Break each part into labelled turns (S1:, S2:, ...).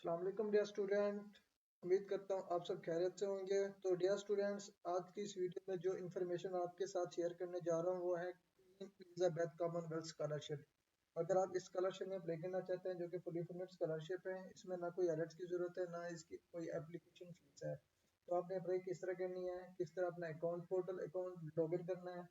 S1: अस्सलाम वालेकुम dear student. उम्मीद करता हूँ आप सब खैरियत से होंगे। तो डियर स्टूडेंट्स, आज की इस वीडियो में जो इन्फॉर्मेशन आपके साथ शेयर करने जा रहा हूँ वो है क्वीन एलिजाबेथ कॉमनवेल्थ स्कॉलरशिप। अगर आप इस स्कॉलरशिप में अप्लाई करना चाहते हैं, जो कि फुली फंडेड स्कॉलरशिप है, इसमें ना कोई आईएलटीएस की ज़रूरत है, ना इसकी कोई एप्लीकेशन फीस है। तो आपने अप्लाई किस तरह करनी है, किस तरह अपना अकाउंट पोर्टल अकाउंट लॉगिन करना है,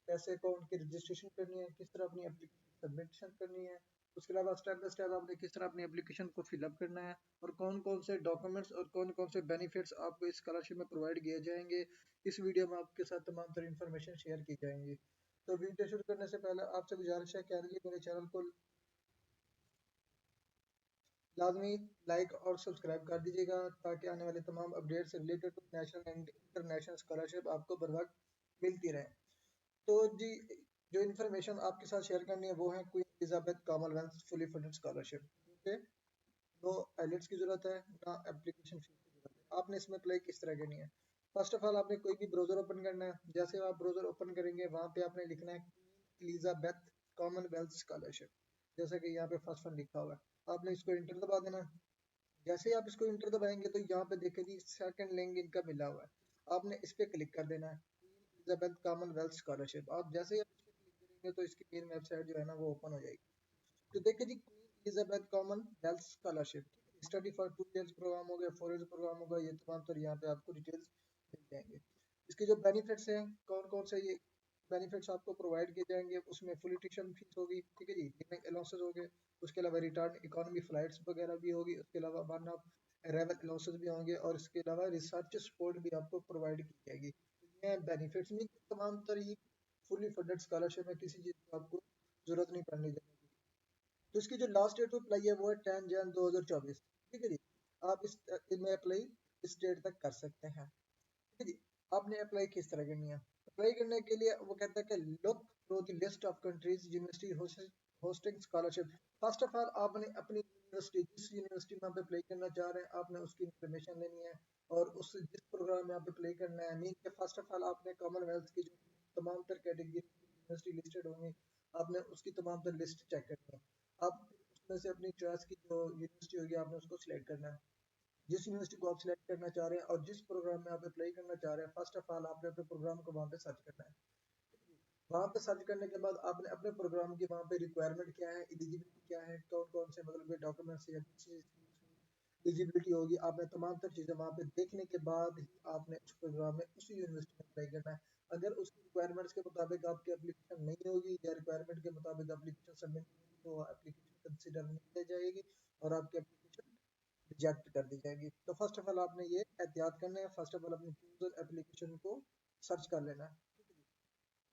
S1: कैसे अकाउंट की रजिस्ट्रेशन करनी है, किस तरह अपनी एप्लीकेशन सबमिशन करनी है, उसके अलावा स्टेप बाय स्टेप आपने किस तरह अपनी एप्लीकेशन को फिलअप करना है, और कौन कौन से डॉक्यूमेंट्स और कौन कौन से बेनिफिट्स आपको इस स्कॉलरशिप में प्रोवाइड किए जाएंगे, इस वीडियो में आपके साथ तमाम तरह इन्फॉर्मेशन शेयर की जाएंगी। तो वीडियो शुरू करने से पहले आपसे गुजारिश है कि मेरे चैनल को लाजमी लाइक और सब्सक्राइब कर दीजिएगा, ताकि आने वाले तमाम अपडेट से related national and international scholarship आपको बर वक्त मिलती रहे। तो जी, जो इन्फॉर्मेशन आपके साथ शेयर करनी है वो है Queen Elizabeth Commonwealth fully funded scholarship. Okay, no IELTS की जरूरत है, ना एप्लीकेशन फीस की जरूरत है। आपने इसमें अप्लाई किस तरह करनी है? फर्स्ट ऑफ ऑल आपने कोई भी ब्राउजर ओपन करना है। जैसे आप ब्राउजर ओपन करेंगे, वहां पे आपने लिखना है क्वीन एलिजाबेथ कॉमनवेल्थ स्कॉलरशिप, जैसा कि यहाँ पे फर्स्ट वन लिखा हुआ है। आपने इसको इंटर दबा देना है। जैसे ही आप इसको इंटर दबाएंगे तो यहाँ पे देखिए जी, सेकंड लिंक इनका मिला हुआ है, आपने इस पे क्लिक कर देना है, एलिजाबेथ कॉमनवेल्थ स्कॉलरशिप। आप जैसे ही आप इस पे क्लिक करेंगे तो इसकी मेन वेबसाइट जो है ना वो ओपन हो जाएगी। तो देखिए जी, Queen Elizabeth Commonwealth scholarship study for 2 years program हो गया, 4 इयर्स प्रोग्राम होगा, ये तमाम तर यहाँ पे आपको डिटेल्स मिल जाएंगे। इसके जो बेनिफिट्स हैं, कौन कौन से ये बेनिफिट्स आपको प्रोवाइड किए जाएंगे, उसमें फुली ट्यूशन फीस होगी, ठीक है जी, लिविंग अलाउंसेस हो गए, उसके अलावा रिटर्न इकोनॉमी फ्लाइट्स वगैरह भी होगी, उसके अलावा वन ऑफ अराइवल अलाउंसेस भी होंगे, और इसके अलावा रिसर्च सपोर्ट भी आपको प्रोवाइड की जाएगी। तो ये बेनिफिट्स में तमाम तर ही फुली फंडेड स्कॉलरशिप में किसी चीज़ की आपको जरूरत नहीं पड़नी चाहिए। तो इसकी जो लास्ट डेट अप्लाई है वो है 10 जन 2024, ठीक है जी। आप इनमें अप्लाई इस डेट तक कर सकते हैं, ठीक है जी। आपने अप्लाई किस तरह करनी है? अप्लाई करने के लिए वो कहता है कि look through the list of countries university hosting scholarship. First of all आपने अपनी यूनिवर्सिटी, जिस यूनिवर्सिटी में आप अप्लाई करना चाह रहे हैं, आपने उसकी इंफॉर्मेशन लेनी है, और उस जिस प्रोग्राम में आप अप्लाई करना है, मीन के फर्स्ट ऑफ ऑल आपने कॉमनवेल्थ की जो तमाम तर कैटेगरी यूनिवर्सिटी लिस्टेड होंगी, आपने उसकी तमाम तर लिस्ट चेक करनी है। आप उसमें से अपनी चॉइस की जो यूनिवर्सिटी होगी आपने उसको सिलेक्ट करना है। जिस यूनिवर्सिटी को आप सिलेक्ट करना चाह रहे हैं और जिस प्रोग्राम में आप अप्लाई करना चाह रहे हैं, फर्स्ट ऑफ ऑल आपने अपने प्रोग्राम को वहाँ पे सर्च करना है। वहाँ पे सर्च करने के बाद आपने अपने प्रोग्राम की वहाँ पे रिक्वायरमेंट क्या है, एलिजिबिलिटी क्या है, कौन कौन से मतलब के डॉक्यूमेंट्स या एलिजिबिलिटी होगी, आपने तमाम तर चीज़ें वहाँ पे देखने के बाद ही आपने उस प्रोग्राम में उसी यूनिवर्सिटी में अप्लाई करना है। अगर उसकी रिक्वायरमेंट्स के मुताबिक आपकी एप्लीकेशन नहीं होगी या रिक्वायरमेंट के मुताबिक एप्लीकेशन सबमिट नहीं होगी, तो एप्लीकेशन कंसिडर नहीं की जाएगी और आपकी एप्लीकेशन रिजेक्ट कर दी जाएगी। तो फर्स्ट ऑफ ऑल आपने ये एहतियात करना है, फर्स्ट ऑफ ऑल अपनी चूजर एप्लीकेशन को सर्च कर लेना है।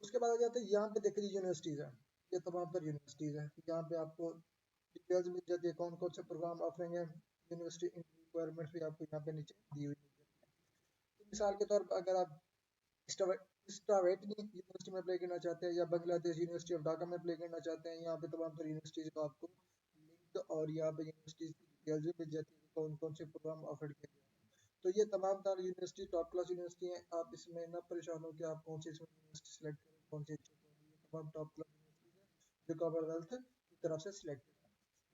S1: उसके बाद आ जाते हैं यहाँ पे देखिए यूनिवर्सिटीज़ है, ये तमाम तर यूनिवर्सिटीज़ है, यहाँ पे आपको डिटेल्स मिल जाती है, कौन कौन से प्रोग्राम ऑफरिंग है, यूनिवर्सिटी रिक्वायरमेंट्स भी आपको यहाँ पे नीचे दी हुई है। तो मिसाल के तौर पर अगर आप स्टावेटनी यूनिवर्सिटी में अप्लाई करना चाहते हैं या बांग्लादेश यूनिवर्सिटी ऑफ ढाका में अप्लाई करना चाहते हैं, यहाँ पे तमाम तर यूनिवर्सिटीज़ को आपको लिंक और यहाँ पे यूनिवर्सिटीज़ की डिटेल्स भी मिल जाती है, कौन कौन से प्रोग्राम ऑफर किए गए हैं। तो ये तमाम तर यूनिवर्सिटी टॉप क्लास यूनिवर्सिटी हैं, आप इसमें ना परेशान हो कि आप कौन सी इसमें यूनिवर्सिटी सेलेक्ट करें, कौन सी अच्छी होगी। ये तमाम टॉप क्लास यूनिवर्सिटीज हैं जो कॉमनवेल्थ की तरफ से सिलेक्ट है।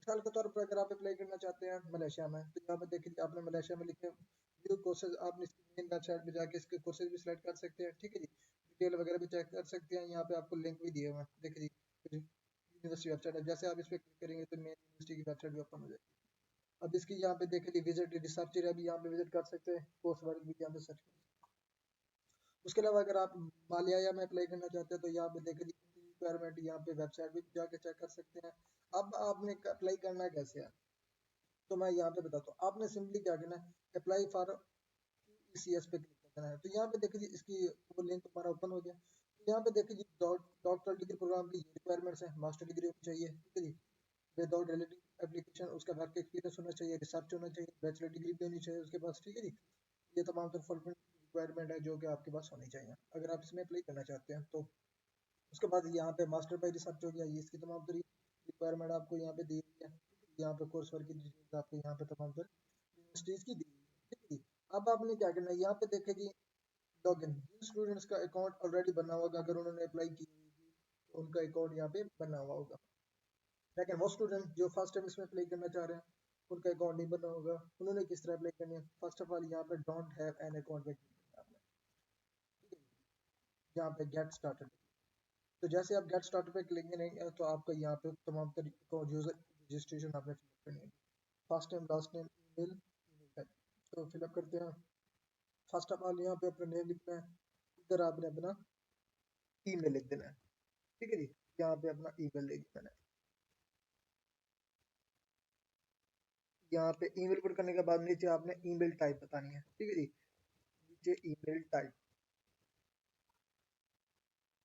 S1: मिसाल के तौर पर अगर आप अप्लाई करना चाहते हैं मलेशिया में, तो यहाँ पे देखिए आपने मलेशिया में लिखे व्यू कोर्सेज, आपने इसकी मेन वेबसाइट पे जाके इसके कोर्सेज भी सिलेक्ट कर सकते हैं, ठीक है जी। डिटेल वगैरह भी चेक कर सकते हैं, यहाँ पे आपको लिंक भी दिए हुए हैं, देखिए जी, यूनिवर्सिटी वेबसाइट है। जैसे आप इस पर क्लिक करेंगे तो मेन यूनिवर्सिटी की वेबसाइट भी ओपन हो जाएगी। अब इसकी यहाँ पे देखिए जी, विजिट रिसर्च एरिया भी यहाँ पे विजिट कर सकते हैं, कोर्स वर्क भी यहाँ पे सर्च कर सकते हैं। उसके अलावा अगर आप मालयाया में अप्लाई करना चाहते हैं, तो यहाँ पे देखिए जी रिक्वायरमेंट, यहाँ पे वेबसाइट भी जाके चेक कर सकते हैं। अब आपने अप्लाई करना है कैसे है, तो मैं यहाँ पे बताता हूँ। आपने सिंपली क्या करना है, अप्लाई फॉर ईसीएस पे क्लिक करना है। तो यहाँ पे देखिए जी इसकी वो लिंक हमारा ओपन हो गया। तो यहाँ पे देखिए जी डॉक्टर डिग्री प्रोग्राम की रिक्वायरमेंट्स है, मास्टर डिग्री होनी चाहिए, ठीक है जी, विदाउट रिलेटिव एप्लीकेशन, उसका वर्क एक्सपीरियंस होना चाहिए, रिसर्च होना चाहिए, बैचलर डिग्री भी होनी चाहिए उसके पास, ठीक है जी। ये तमाम तर फुल रिक्वायरमेंट है जो कि आपके पास होनी चाहिए अगर आप इसमें अप्लाई करना चाहते हैं। तो उसके बाद यहाँ पे मास्टर बाय रिसर्च हो गया, ये इसकी तमाम तर रिक्वायरमेंट आपको यहाँ पे दी हुई है। यहाँ पे कोर्स वर्क की डिटेल्स आपको यहाँ पे तमाम तर यूनिवर्सिटीज की दी हुई है, ठीक है जी। अब आपने क्या करना है, यहाँ पे देखे जी लॉगिन, जिन स्टूडेंट्स का अकाउंट ऑलरेडी बना होगा, अगर उन्होंने अप्लाई की होगी तो उनका अकाउंट यहाँ पे बना हुआ होगा। लेकिन वो स्टूडेंट जो फर्स्ट टाइम इसमें अप्लाई करना चाह रहे हैं, उनका अकाउंट नहीं बना होगा, उन्होंने किस तरह अप्लाई करनी है? फर्स्ट ऑफ ऑल यहाँ पे डोंट हैव एन अकाउंट पे यहाँ पे गेट स्टार्टेड। तो जैसे आप गेट स्टार्टेड पे क्लिक करेंगे तो आपका यहाँ पे तमाम तरीके का यूजर रजिस्ट्रेशन आपने फिलअप करनी है। First name, last name, email, email type. तो फिलअप करते हैं। फर्स्ट ऑफ ऑल यहाँ पे अपना नेम लिखना है, इधर आपने अपना ईमेल लिख देना है। ठीक है जी, यहाँ पे अपना ईमेल लिख देना है। यहाँ पे ईमेल पुट करने के बाद नीचे आपने ईमेल टाइप बतानी है। ठीक है जी, नीचे ईमेल टाइप।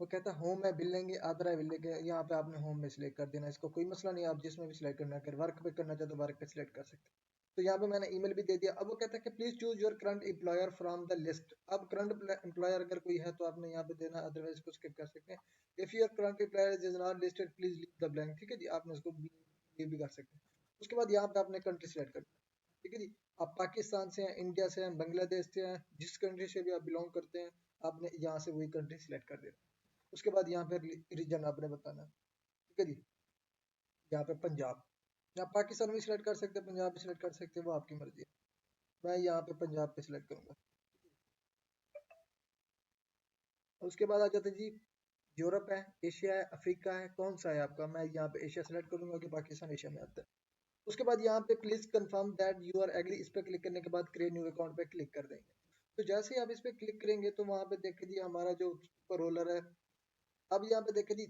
S1: वो कहता है होम में बिल लेंगे, आदरा बिल लेंगे, यहाँ पे आपने होम में सिलेक्ट कर देना है। इसको कोई मसला नहीं है, आप जिसमें भी सिलेक्ट करना है। अगर वर्क पे करना चाहे तो वर्क पे सिलेक्ट कर सकते हैं। तो यहाँ पे मैंने ईमेल भी दे दिया। अब वो कहता है कि please choose your current employer from the list. अब करंट एम्प्लॉयर अगर कोई है तो आपने यहाँ पे देना, अदरवाइज इसको स्किप कर सकते हैं। If your current employer is not listed please leave the blank. ठीक है जी, आपने इसको लीव भी कर सकते हैं। उसके बाद यहाँ पे आपने कंट्री सिलेक्ट करना है। ठीक है जी, आप पाकिस्तान से हैं, इंडिया से हैं, बांग्लादेश से हैं, जिस कंट्री से भी आप बिलोंग करते हैं, आपने यहाँ से वही कंट्री सिलेक्ट कर देना। उसके बाद यहाँ पे रीजन आपने बताना है। ठीक है जी, यहाँ पे पंजाब, आप पाकिस्तान भी सिलेक्ट कर सकते हैं, पंजाब भी सिलेक्ट कर सकते हैं, वो आपकी मर्जी है। मैं यहाँ पे पंजाब पे सिलेक्ट करूंगा। उसके बाद आ जाते हैं जी, यूरोप है, एशिया है, अफ्रीका है, कौन सा है आपका? मैं यहाँ पे एशिया सेलेक्ट करूंगा कि पाकिस्तान एशिया में आता है। उसके बाद यहाँ पे please confirm that you are agree, इस पे क्लिक करने के बाद क्रिएट न्यू अकाउंट पे क्लिक कर देंगे। तो जैसे ही आप इस पे क्लिक करेंगे तो वहां पे देखे जी हमारा जो रोलर है। अब यहाँ पे देखे जी,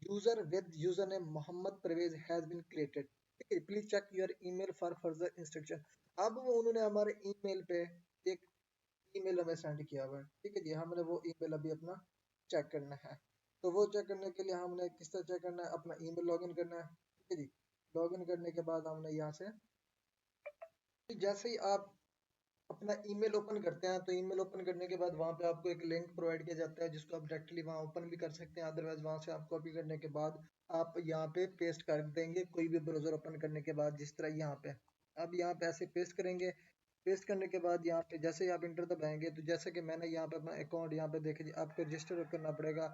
S1: user with user name Mohammad Parvez has been created. ठीक है, please check your email for further instruction. अब वो उन्होंने हमारे ईमेल पे एक ईमेल हमें सेंड किया हुआ है। ठीक है जी, हमने वो ईमेल अभी अपना चेक करना है। तो वो चेक करने के लिए हमने किस तरह चेक करना है? अपना ईमेल लॉगिन करना है। ठीक है जी, लॉगिन करने के बाद हमने यहाँ से, जैसे ही आप अपना ईमेल ओपन करते हैं तो ईमेल ओपन करने के बाद वहाँ पे आपको एक लिंक प्रोवाइड किया जाता है, जिसको आप डायरेक्टली वहाँ ओपन भी कर सकते हैं। अदरवाइज वहाँ से आप कॉपी करने के बाद आप यहाँ पे पेस्ट कर देंगे, कोई भी ब्राउजर ओपन करने के बाद, जिस तरह यहाँ पे। अब यहाँ पे ऐसे पेस्ट करेंगे। पेस्ट करने के बाद यहाँ पे जैसे ही आप इंटर दबाएंगे तो जैसे कि मैंने यहाँ पे अपना अकाउंट यहाँ पे देखे जी, आपको रजिस्टर करना पड़ेगा।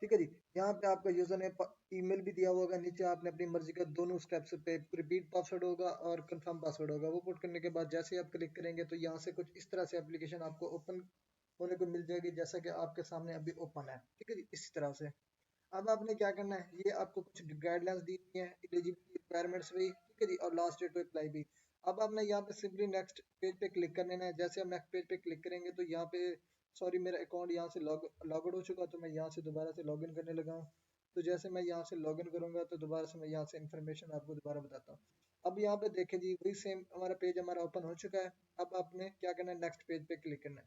S1: ठीक है जी, यहाँ पे आपका यूजर ने ईमेल भी दिया होगा, नीचे आपने अपनी मर्जी का दोनों स्टेप्स पे रिपीट पासवर्ड होगा और कंफर्म पासवर्ड होगा। वो पुट करने के बाद जैसे ही आप क्लिक करेंगे तो यहाँ से कुछ इस तरह से एप्लीकेशन आपको ओपन होने को मिल जाएगी, जैसा कि आपके सामने अभी ओपन है। ठीक है जी, इस तरह से। अब आपने क्या करना है, ये आपको कुछ गाइडलाइंस दी हुई है, एलिजिबिलिटी रिक्वायरमेंट्स भी। ठीक है जी, और लास्ट डेट टू अप्लाई भी। अब आपने यहाँ पे सिंपली नेक्स्ट पेज पे क्लिक कर लेना है। जैसे हम नेक्स्ट पेज पे क्लिक करेंगे तो यहाँ पे, सॉरी मेरा अकाउंट यहाँ से लॉग आउट हो चुका, तो मैं यहाँ से दोबारा से लॉग इन करने लगा हूँ। तो जैसे मैं यहाँ से लॉग इन करूंगा तो दोबारा से मैं यहाँ से इन्फॉर्मेशन आपको दोबारा बताता हूँ। अब यहाँ पे देखें जी, वही सेम हमारा पेज हमारा ओपन हो चुका है। अब आपने क्या करना है, नेक्स्ट पेज पे क्लिक करना है।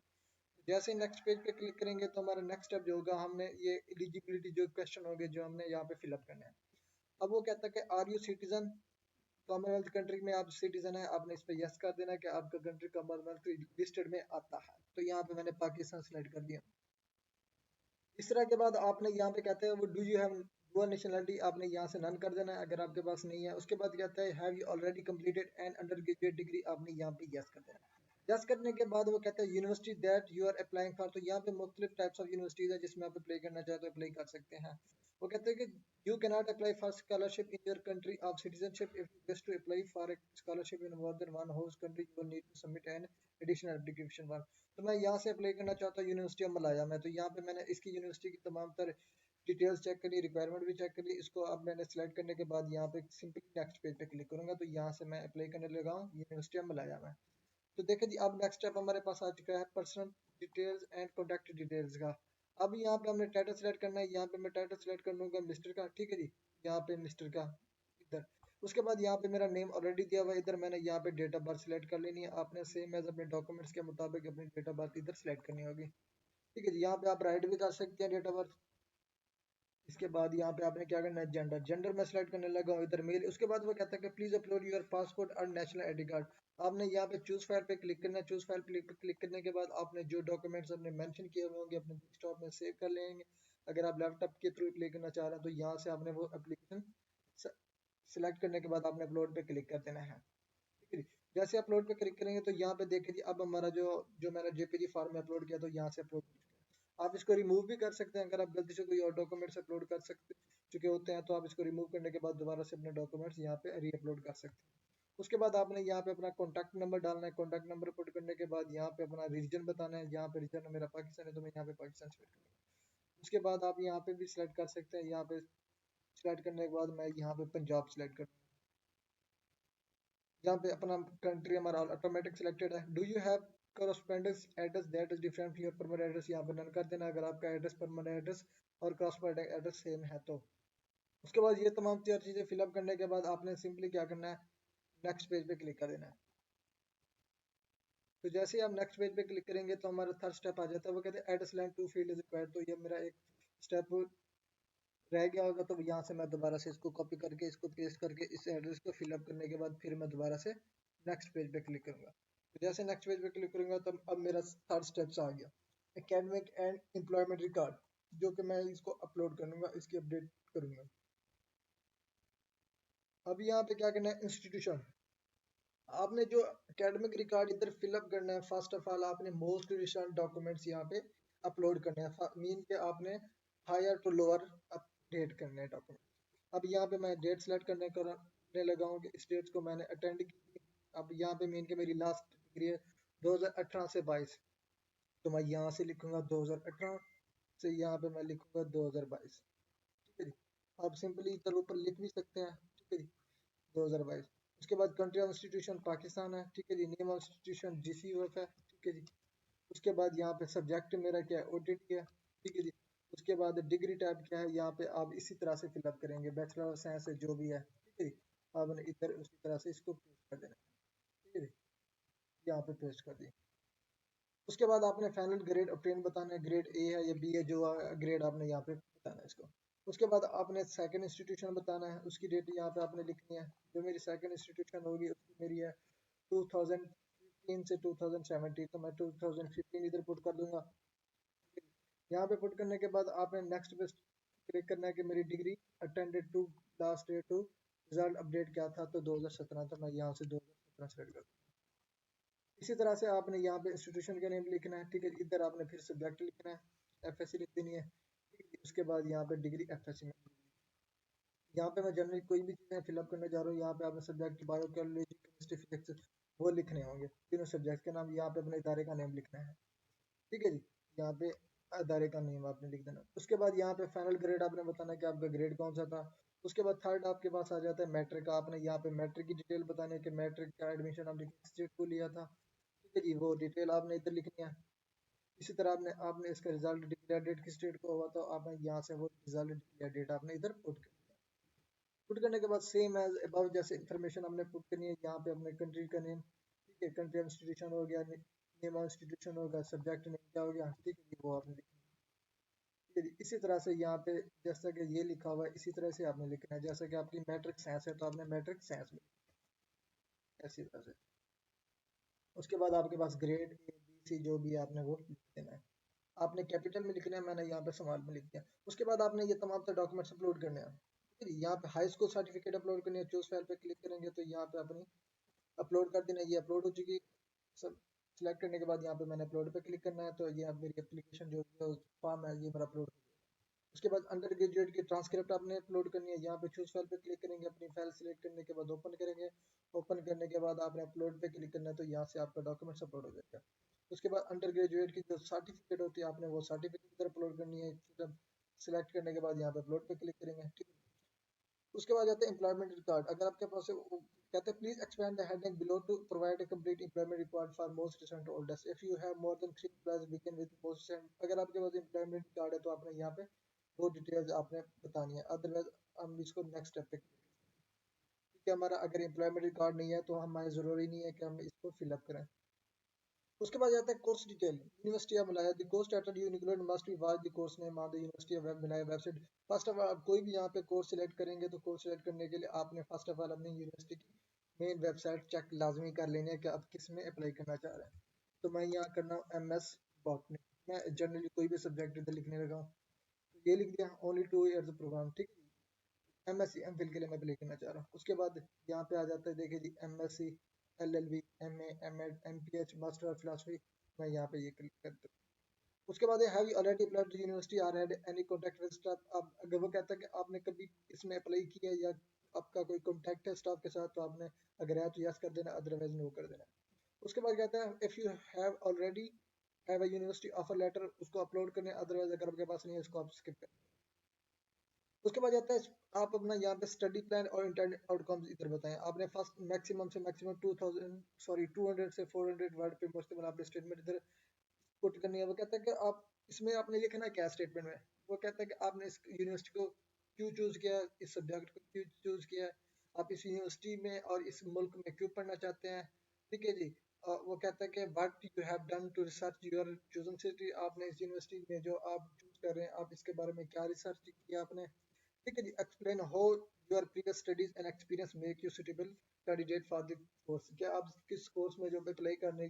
S1: जैसे नेक्स्ट पेज पे क्लिक करेंगे तो हमारा नेक्स्ट स्टेप जो होगा, हमने ये एलिजिबिलिटी जो क्वेश्चन होंगे जो हमने यहाँ पे फिलअप करना है। अब वो कहता है कि are you citizen, Commonwealth country में आप सिटीजन है, आपने इस पे यस कर देना है कि आपका कंट्री कॉमनवेल्थ लिस्टेड में आता है। तो यहाँ पे मैंने पाकिस्तान सेलेक्ट कर दिया। इस तरह के बाद आपने यहाँ पे कहते हैं वो do you have dual nationality, आपने यहाँ से नन कर देना है अगर आपके पास नहीं है। उसके बाद कहता है have you already completed an undergraduate degree, आपने यहाँ पे यस कर देना है। यस करने के बाद वो कहता है university that you are applying for, तो यहाँ पे मुख्तलिफ टाइप्स ऑफ यूनिवर्सिटीज है जिसमें आप अप्लाई करना चाहे तो अप्लाई कर सकते हैं। वो कहते हैं कि you can not apply for scholarship in your country of citizenship, if you wish to apply for a scholarship in more than one host country you will need to submit an additional application form. तो मैं यहाँ से apply करना चाहता हूँ university of Malaya में। तो यहाँ पे मैंने इसकी यूनिवर्सिटी की तमाम तर डिटेल्स चेक करी, रिक्वायरमेंट भी चेक करी। इसको अब मैंने सेलेक्ट करने के बाद यहाँ पे सिंपली नेक्स्ट पेज पे क्लिक करूंगा तो यहाँ से मैं अप्लाई करने लगा हूँ यूनिवर्सिटी ऑफ मलाया में। तो देखिए जी, अब नेक्स्ट स्टेप हमारे पास आ चुका है personal details and contact details का। अब यहाँ पे हमने टाइटल सेलेक्ट करना है। यहाँ पे मैं टाइटल सेलेक्ट कर लूंगा मिस्टर का। ठीक है जी, यहाँ पे मिस्टर का इधर। उसके बाद यहाँ पे मेरा नेम ऑलरेडी दिया हुआ है, इधर मैंने यहाँ पे डेट ऑफ बर्थ सेलेक्ट कर लेनी है। आपने सेम एज अपने डॉक्यूमेंट्स के मुताबिक अपनी डेट ऑफ बर्थ इधर सेलेक्ट करनी होगी। ठीक है जी, यहाँ पे आप राइट भी कर सकते हैं डेट ऑफ बर्थ। इसके बाद यहाँ पे आपने क्या करना है, जेंडर, जेंडर मैं सेलेक्ट करने लगा हूँ इधर मेल। उसके बाद वो कहता है कि प्लीज अपलोड योर पासपोर्ट और नेशनल आईडी कार्ड। आपने यहाँ पे चूज फाइल पे क्लिक करना है। चूज फाइल पे क्लिक करने के बाद आपने जो डॉक्यूमेंट्स अपने मेंशन किए हुए होंगे अपने डेस्कटॉप में सेव कर लेंगे। अगर आप लैपटॉप के थ्रू अप्लाई करना चाह रहे हैं तो यहाँ से आपने वो एप्लीकेशन सेलेक्ट करने के बाद आपने अपलोड पे क्लिक कर देना है। ठीक है जी, जैसे अपलोड पे क्लिक करेंगे तो यहाँ पे देखिए जी, अब हमारा जो जो मैंने जेपीजी फॉर्म में अपलोड किया तो यहाँ से अपलोड। आप इसको रिमूव भी कर सकते हैं, अगर आप गलती से कोई और डॉक्यूमेंट्स अपलोड कर सकते चुके होते हैं तो आप इसको रिमूव करने के बाद दोबारा से अपने डॉक्यूमेंट्स यहाँ पे री अपलोड कर सकते हैं। उसके बाद आपने यहाँ पे अपना कॉन्टैक्ट नंबर डालना है। कॉन्टैक्ट नंबर पुट करने के बाद यहाँ पे अपना रीजन बताना है। यहाँ पे रीजन मेरा पाकिस्तान है तो मैं यहाँ पे पाकिस्तान सेलेक्ट करूँगा। उसके बाद आप यहाँ पे भी सिलेक्ट कर सकते हैं। यहाँ पे सिलेक्ट करने के बाद मैं यहाँ पे पंजाब सिलेक्ट करूँगा। यहाँ पे अपना कंट्री हमारा ऑटोमेटिक सिलेक्टेड है। Do you have correspondence address that is different from your permanent address, यहाँ पे नन कर देना अगर आपका एड्रेस परमानेंट एड्रेस और corresponding एड्रेस सेम है तो। उसके बाद ये तमाम चार चीज़ें फिलअप करने के बाद आपने सिंपली क्या करना है, नेक्स्ट पेज पे क्लिक कर देना है। तो जैसे ही आप नेक्स्ट पेज पे क्लिक करेंगे तो हमारा थर्ड स्टेप आ जाता है, वो कहते हैं address line two field is required. तो ये मेरा एक स्टेप रह गया होगा, तो यहाँ से मैं दोबारा से इसको कॉपी करके इसको पेस्ट करके इस एड्रेस को फिलअप करने के बाद फिर मैं दोबारा से नेक्स्ट पेज पे क्लिक करूंगा। तो जैसे नेक्स्ट पेज पे क्लिक करूंगा तब अब मेरा थर्ड स्टेप्स आ गया, एकेडमिक एंड एम्प्लॉयमेंट रिकॉर्ड, जो कि मैं इसको अपलोड करूंगा, इसकी अपडेट करूंगा। अब यहाँ पे क्या करना है, इंस्टीट्यूशन। आपने जो एकेडमिक रिकॉर्ड इधर फिलअप करना है, फर्स्ट ऑफ ऑल आपने मोस्ट रिसेंट डॉक्यूमेंट्स यहाँ पे अपलोड करने हैं। मीन के आपने हायर टू लोअर अपडेट करने हैं डॉक्यूमेंट। अब यहाँ पे मैं डेट सेलेक्ट करने लगा हूँ कि इस डेट को मैंने अटेंड की। अब यहाँ पे मीन के मेरी लास्ट डिग्री है 2018 से 22, तो मैं यहाँ से लिखूंगा 2018 से, यहाँ पे मैं लिखूंगा 2022। ठीक है जी। आप सिंपली इधर ऊपर लिख भी सकते हैं। ठीक है जी, 2022। उसके बाद कंट्री ऑफ इंस्टीट्यूशन पाकिस्तान है। ठीक है जी, नेम ऑफ इंस्टीट्यूशन GCUF है। ठीक है जी। उसके बाद यहाँ पे सब्जेक्ट मेरा क्या है, OTT है। ठीक है जी। उसके बाद डिग्री टाइप क्या है, यहाँ पे आप इसी तरह से फिलअप करेंगे, बैचलर ऑफ साइंस जो भी है। ठीक है जी, आपने इधर उसी तरह से इसको पेस्ट कर देना है। ठीक है जी, यहाँ पे पेस्ट कर दिया। उसके बाद आपने फाइनल ग्रेड ऑब्टेन बताना है, ग्रेड A है या B है, जो ग्रेड आपने यहाँ पे बताना है इसको। उसके बाद आपने सेकंड इंस्टीट्यूशन बताना है, उसकी डेट यहाँ पे आपने लिखनी है। जो मेरी सेकंड इंस्टीट्यूशन होगी उसकी मेरी है 2015 से 2017, तो मैं 2015 इधर पुट कर दूंगा। यहाँ पे पुट करने के बाद आपने नेक्स्ट पे क्लिक करना है कि मेरी degree attended to last date to result update क्या था, तो 2017, तो मैं यहाँ से 2017 सेलेक्ट कर। इसी तरह से आपने यहाँ पे इंस्टीट्यूशन का नेम लिखना है। ठीक है, इधर आपने फिर सब्जेक्ट लिखना है, FSC लिख देनी है। ठीक है, उसके बाद यहाँ पे डिग्री FSC में, यहाँ पे मैं जनरली कोई भी चीज़ें फिलअप करने जा रहा हूँ। यहाँ पे आपने सब्जेक्ट बायोलॉजी केमिस्ट्री फिजिक्स वो लिखने होंगे, तीनों सब्जेक्ट के नाम। यहाँ पे अपने इदारे का नेम लिखना है। ठीक है जी, यहाँ पे इदारे का नेम आपने लिख देना। उसके बाद यहाँ पे फाइनल ग्रेड आपने बताना है कि आपका ग्रेड कौन सा था। उसके बाद थर्ड आपके पास आ जाता है मैट्रिक का। आपने यहाँ पे मैट्रिक की डिटेल बतानी है कि मैट्रिक का एडमिशन आपने किस स्टेट को लिया था। ठीक है जी, वो डिटेल आपने इधर लिखनी है। इसी तरह आपने आपने इसका रिजल्ट डिक्लेयर डेट किस डेट को हुआ, तो आपने यहाँ से वो रिजल्ट डिक्लेयर डेट आपने इधर पुट करने के बाद सेम एज अबव जैसे इन्फॉर्मेशन हमने पुट करनी है। यहाँ पे अपने कंट्री का नेम, ठीक है, कंट्री इंस्टीट्यूशन हो गया, नेम ऑफ इंस्टीट्यूशन होगा, सब्जेक्ट नेम क्या हो गया। ठीक है, वो आपने लिखना है। ठीक है जी, इसी तरह से यहाँ पे जैसा कि ये लिखा हुआ है इसी तरह से आपने लिखना है। जैसा कि आपकी मैट्रिक साइंस है तो आपने मैट्रिक साइंस में ऐसी तरह से। उसके बाद आपके पास ग्रेड A B C जो भी है आपने वो लिख देना है। आपने कैपिटल में लिखना है, मैंने यहाँ पे स्मॉल में लिख दिया। उसके बाद आपने ये तमाम तो डॉक्यूमेंट्स अपलोड करने हैं। ठीक है, यहाँ पे हाई स्कूल सर्टिफिकेट अपलोड करनी है। चूज फाइल पे क्लिक करेंगे तो यहाँ पे अपनी अपलोड कर देना है। ये अपलोड हो चुकी सब। सिलेक्ट करने के बाद यहाँ पे मैंने अपलोड पे क्लिक करना है, तो ये अब मेरी एप्लीकेशन जो फॉर्म है ये मेरा अपलोड। उसके बाद अंडर ग्रेजुएट की ट्रांसक्रिप्ट आपने अपलोड करनी है। यहाँ पे चूज फाइल पे क्लिक करेंगे, अपनी फाइल सिलेक्ट करने के बाद ओपन करेंगे। ओपन करने के बाद आपने अपलोड पे क्लिक करना है, तो यहाँ से आपका डॉक्यूमेंट्स अपलोड हो जाएगा। उसके बाद अंडर ग्रेजुएट की जो सर्टिफिकेट होती है आपने वो सर्टिफिकेट इधर अपलोड करनी है। सिलेक्ट करने के बाद यहाँ पे अपलोड पे क्लिक करेंगे। ठीक है, उसके बाद जाते हैं एम्प्लॉयमेंट रिकॉर्ड। अगर आपके पास है कहते हैं please expand the heading below to provide a complete employment record for most recent oldest if you have more than 3 employers begin with most recent. अगर आपके पास एम्प्लॉयमेंट रिकॉर्ड है तो आपने यहाँ पे वो डिटेल्स आपने बतानी है, अदरवाइज हम इसको नेक्स्ट स्टेप पे। क्योंकि हमारा अगर एम्प्लॉयमेंट रिकॉर्ड नहीं है तो हमारे जरूरी नहीं है कि हम इसको फिलअप करें। उसके बाद जाता है course detail, university of Malaya, the course title you include must be was the course name on the university of Malaya website. First of all आप कोई भी यहाँ पे कोर्स सिलेक्ट करेंगे तो कोर्स सिलेक्ट करने के लिए आपने फर्स्ट ऑफ ऑल अपनी यूनिवर्सिटी की मेन वेबसाइट चेक लाजमी कर लेनी है कि आप किस में अप्लाई करना चाह रहे हैं। तो मैं यहाँ करना हूँ MS बॉटनी। मैं जनरली कोई भी सब्जेक्ट इधर लिखने लगा हूँ, तो ये लिख दिया ओनली 2 ईयर्स प्रोग्राम। ठीक है, MSc MPhil के लिए मैं अप्लाई करना चाह रहा हूँ। उसके बाद यहाँ पे आ जाता है, देखिए जी, MSc LLB MA MEd MPH master of philosophy, मैं यहाँ पे ये क्लिक करता हूँ। उसके बाद have you already applied to university और had any contact with staff. अब अगर वो कहता है कि आपने कभी इसमें अप्लाई किया है या आपका कोई कॉन्टैक्ट है स्टाफ के साथ तो आपने अगर है तो यस कर देना, अदरवाइज नो कर देना। उसके बाद कहता है if you have already have a university offer letter, उसको अपलोड करने, अदरवाइज अगर आपके पास नहीं है उसको आप स्किप करें। उसके बाद आता है आप अपना यहाँ पे स्टडी प्लान और इंटरनेट आउटकम्स इधर बताएं। आपने फर्स्ट मैक्सिमम से मैक्सिमम 200 से 400 वर्ड पे मुश्तमिल आपने स्टेटमेंट इधर पुट करनी है। वो कहता है कि आप इसमें आपने लिखना क्या स्टेटमेंट में। वो कहता है कि आपने इस यूनिवर्सिटी को क्यों चूज किया, इस सब्जेक्ट को क्यों चूज किया, आप इस यूनिवर्सिटी में और इस मुल्क में क्यों पढ़ना चाहते हैं। ठीक है जी। वो कहता है कि what you have done to research your chosen city, आपने इस यूनिवर्सिटी में जो आप चूज कर रहे हैं आप इसके बारे में क्या रिसर्च किया आपने। ठीक है जी। Explain how your previous studies and experience make you suitable candidate for the course, क्या आप किस कोर्स में जो अप्लाई करने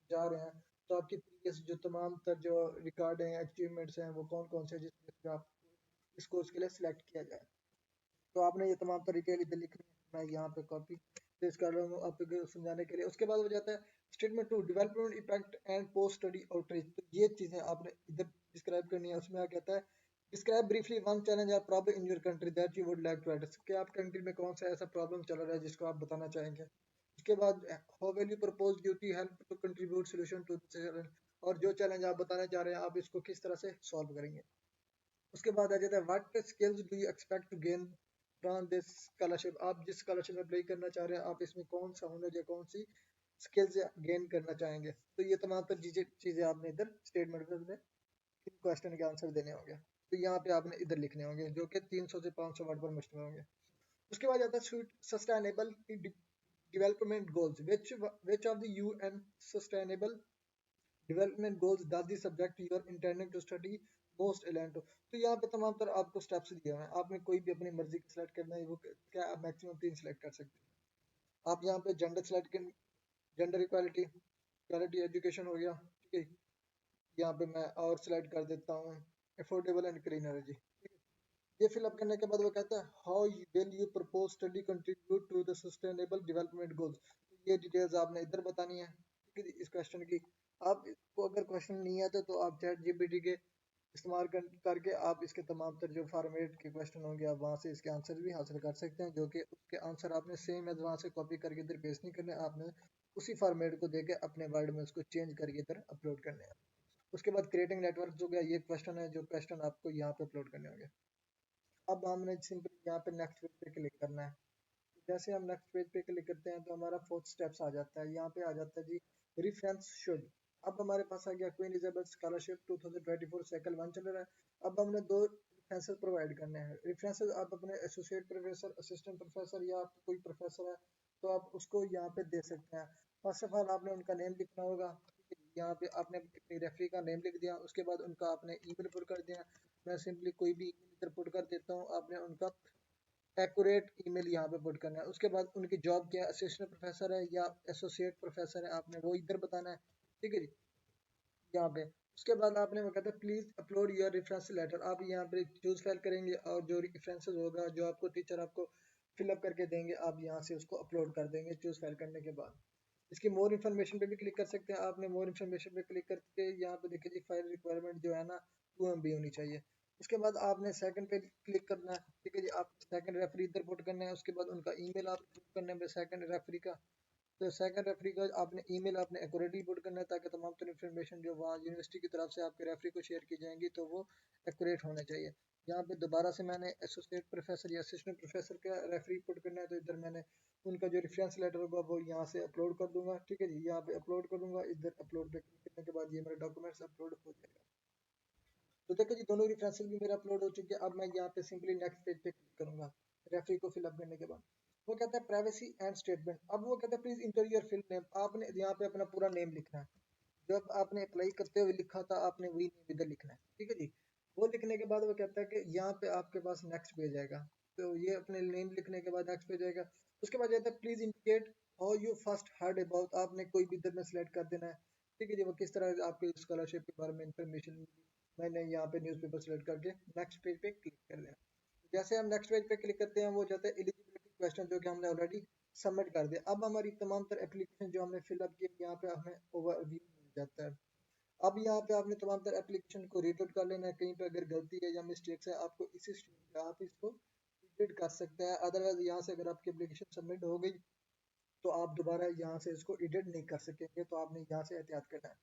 S1: जा रहे हैं तो आपकी प्रीवियस जो तमाम तर जो रिकॉर्ड हैं अचीवमेंट्स हैं वो कौन कौन से हैं जिसमें आप इस कोर्स के लिए सिलेक्ट किया जाए। तो आपने ये तमाम तर डिटेल इधर लिखनी है, मैं यहाँ पे कॉपी पेस्ट कर रहा हूँ आपको समझाने के लिए। उसके बाद हो जाता है statement to development impact and post study outreach. तो ये चीज़ें आपने इधर डिस्क्राइब करनी है। उसमें क्या कहता है डिस्क्राइब ब्रीफली वन चैलेंज और problem in your country that you would like to address, कि आप कंट्री में कौन सा ऐसा प्रॉब्लम चल रहा है जिसको आप बताना चाहेंगे। उसके बाद how will you propose duty help to contribute solution to challenge, और जो चैलेंज आप बताना चाह रहे हैं आप इसको किस तरह से सॉल्व करेंगे। उसके बाद आ जाता है what skills do you expect to gain from this scholarship, आप जिस स्कॉलरशिप में अप्लाई करना चाह रहे हैं आप इसमें कौन सा हुनर या कौन सी स्किल्स गेन करना चाहेंगे। तो ये तमाम तर चीजें आपने इधर स्टेटमेंट में अपने क्वेश्चन के आंसर देने होंगे। तो यहाँ पे आपने इधर लिखने होंगे जो कि 300 से 500 वर्ड पर मुश्तमिल होंगे। उसके बाद आता है sustainable development goals, which of the UN sustainable development goals does the subject you are intending to study most aligned to। तो यहाँ पे तमाम तर आपको स्टेप्स दिए हुए हैं, आपने कोई भी अपनी मर्जी का सिलेक्ट करना है। वो क्या आप मैक्सिमम 3 सिलेक्ट कर सकते हैं। आप यहाँ पे जेंडर सिलेक्ट कर, जेंडर इक्वालिटी, क्वालिटी एजुकेशन हो गया। ठीक है, यहाँ पे मैं और सिलेक्ट कर देता हूँ अफोर्डेबल एंड क्लीन एनर्जी। ये फिलअप करने के बाद वो कहता है how will you propose study contribute to the sustainable development goals. ये डिटेल्स आपने इधर बतानी है। ठीक है, इस क्वेश्चन की आपको अगर क्वेश्चन नहीं आता तो आप चैट जीपीटी के इस्तेमाल करके आप इसके तमाम तर जो फॉर्मेट के क्वेश्चन होंगे आप वहाँ से इसके आंसर भी हासिल कर सकते हैं, जो कि उसके आंसर आपने सेम एज वहाँ से कॉपी करके इधर पेस्ट नहीं करने, आपने उसी फॉर्मेट को देके अपने वर्ड में उसको चेंज करके इधर अपलोड करने हैं। उसके बाद क्रिएटिंग नेटवर्क हो गया, ये क्वेश्चन है जो क्वेश्चन आपको यहाँ पे अपलोड करने होंगे। अब हमने सिंपली यहाँ पे नेक्स्ट पेज पे क्लिक करना है। जैसे हम नेक्स्ट पेज पे क्लिक करते हैं तो हमारा फोर्थ स्टेप्स आ जाता है। यहाँ पे आ जाता है जी रेफरेंस शुड। अब हमारे पास आ गया क्वीन एलिजाबेथ स्कॉलरशिप 2024 साइकिल 1 चल रहा है। अब हमने दो रेफरेंसेस प्रोवाइड करने हैं। रेफरेंसेस आप अपने एसोसिएट प्रोफेसर, असिस्टेंट प्रोफेसर या आप कोई प्रोफेसर है तो आप उसको यहाँ पे दे सकते हैं। फर्स्ट ऑफ ऑल आपने उनका नेम लिखना होगा। यहाँ पे आपने अपनी रेफरी का नेम लिख दिया, उसके बाद उनका आपने ईमेल पुट कर दिया। मैं सिंपली कोई भी इधर पुट कर देता हूँ, आपने उनका एक्यूरेट ईमेल यहाँ पे पुट करना है। उसके बाद उनकी जॉब क्या है, असिस्टेंट प्रोफेसर है या एसोसिएट प्रोफेसर है, आपने वो इधर बताना है। ठीक है जी, यहाँ पे उसके बाद आपने वो कहता है please upload your reference letter. आप यहाँ पे चूज फाइल करेंगे और जो रेफरेंसेस होगा जो आपको टीचर आपको फिलअप करके देंगे आप यहाँ से उसको अपलोड कर देंगे चूज फाइल करने के बाद। इसकी मोर इन्फॉर्मेशन पे भी क्लिक कर सकते हैं। आपने मोर इन्फॉर्मेशन पे क्लिक करके यहाँ पे देखिए जी फाइल रिक्वायरमेंट जो है ना 2 MB होनी चाहिए। उसके बाद आपने सेकंड पे क्लिक करना है। ठीक है जी, आप सेकंड रेफरी इधर पुट करना है। उसके बाद उनका ईमेल आप पुट करना है सेकंड रेफरी का। तो सेकंड रेफरी का आपने ईमेल आपने एक्यूरेटली पुट करना है ताकि तमाम तरह इन्फॉर्मेशन जो वहाँ यूनिवर्सिटी की तरफ से आपके रेफरी को शेयर की जाएंगी तो वो एक्यूरेट होना चाहिए। यहाँ पे दोबारा से मैंने एसोसिएट प्रोफेसर या असिस्टेंट प्रोफेसर का रेफरी पुट करना है तो इधर मैंने उनका जो रेफरेंस लेटर होगा वो यहाँ से अपलोड कर दूंगा। ठीक है जी, यहाँ पे अपलोड कर दूंगा। इधर अपलोड पे क्लिक करने के बाद ये मेरे डॉक्यूमेंट्स अपलोड हो जाएगा। तो देखो जी दोनों रेफरेंसेस भी मेरे अपलोड हो चुके हैं। अब मैं यहाँ पे सिंपली नेक्स्ट पेज पे क्लिक करूंगा रेफरी को फिलअप करने के बाद। वो कहता है प्राइवेसी एंड स्टेटमेंट। अब वो कहता है please inter your full name. आपने यहाँ पे अपना पूरा नेम लिखना है, जब आपने अप्लाई करते हुए लिखा था आपने वही नेम इधर लिखना है। ठीक है जी, वो लिखने के बाद वो कहता है कि यहाँ पे आपके पास नेक्स्ट पेज आएगा। तो ये अपने नेम लिखने के बाद नेक्स्ट पेज आएगा। उसके बाद कहता है please indicate how you first heard about. आपने कोई भी इधर में सेलेक्ट कर देना है। ठीक है जी, वो किस तरह आपके स्कॉलरशिप के बारे में इंफॉर्मेशन मिली। मैंने यहाँ पे न्यूज़पेपर सेलेक्ट करके नेक्स्ट पेज पे क्लिक कर दिया। जैसे हम नेक्स्ट पेज पे क्लिक करते हैं वो जाता है एलिजिबिलिटी क्वेश्चन जो कि हमने ऑलरेडी सबमिट कर दिया। अब हमारी तमाम तर एप्लीकेशन जो हमने फिलअप की यहाँ पे हमें ओवरव्यू मिल जाता है। अब यहाँ पे आपने तमाम तर एप्लीकेशन को रीड आउट कर लेना है। कहीं पे अगर गलती है या मिस्टेक्स है आपको इसी स्टेज पे आप इसको एडिट कर सकते हैं। अदरवाइज यहाँ से अगर आपकी एप्लीकेशन सबमिट हो गई तो आप दोबारा यहाँ से इसको एडिट नहीं कर सकेंगे, तो आपने यहाँ से एहतियात करना है।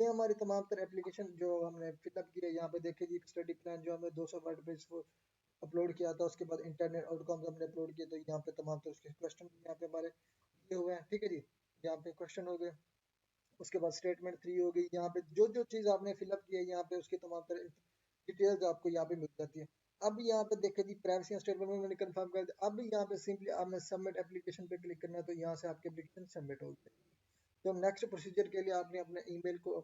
S1: ये हमारी तमाम तरह एप्लीकेशन जो हमने फिलअप की है, यहाँ पे देखिए जी स्टडी प्लान जो हमें 200 वर्ड पे इसको अपलोड किया था, उसके बाद इंटरनेट आउटकम्स हमने अपलोड किए, तो यहाँ पे तमाम तरह उसके क्वेश्चन यहाँ पे हमारे ये हुए हैं, ठीक है जी। यहाँ पे क्वेश्चन हो गए, उसके बाद स्टेटमेंट 3 हो गई, यहाँ पे जो जो चीज़ आपने फिलअप की है यहाँ पे उसकी तमाम तरह डिटेल्स आपको यहाँ पे मिल जाती है। अब यहाँ पे देखें जी प्राइवेसी स्टेटमेंट में मैंने कंफर्म कर दिया। अब यहाँ पे सिंपली आपने सबमिट एप्लीकेशन पे क्लिक करना है, तो यहाँ से आपकी एप्लीकेशन सबमिट हो गई। तो नेक्स्ट प्रोसीजर के लिए आपने अपने ईमेल को,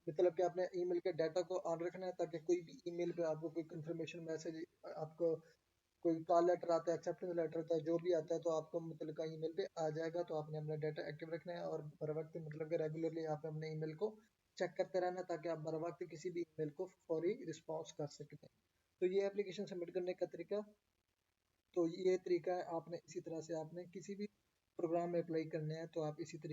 S1: मतलब कि अपने ईमेल के डाटा को ऑन रखना है, ताकि कोई भी ईमेल पे आपको कोई कंफर्मेशन मैसेज, आपको कोई कॉल लेटर आता है, एक्सेप्टेंस लेटर आता है, जो भी आता है तो आपको मतलब का ईमेल पे आ जाएगा। तो आपने अपना डाटा एक्टिव रखना है और बर वक्त मतलब कि रेगुलरली आप अपने ईमेल को चेक करते रहना, ताकि आप बर वक्त किसी भी ईमेल को फौरी रिस्पॉन्स कर सकते हैं। तो ये एप्लीकेशन सबमिट करने का तरीका, तो ये तरीका है। आपने इसी तरह से आपने किसी भी प्रोग्राम में अप्लाई करने हैं तो आप इसी तरीके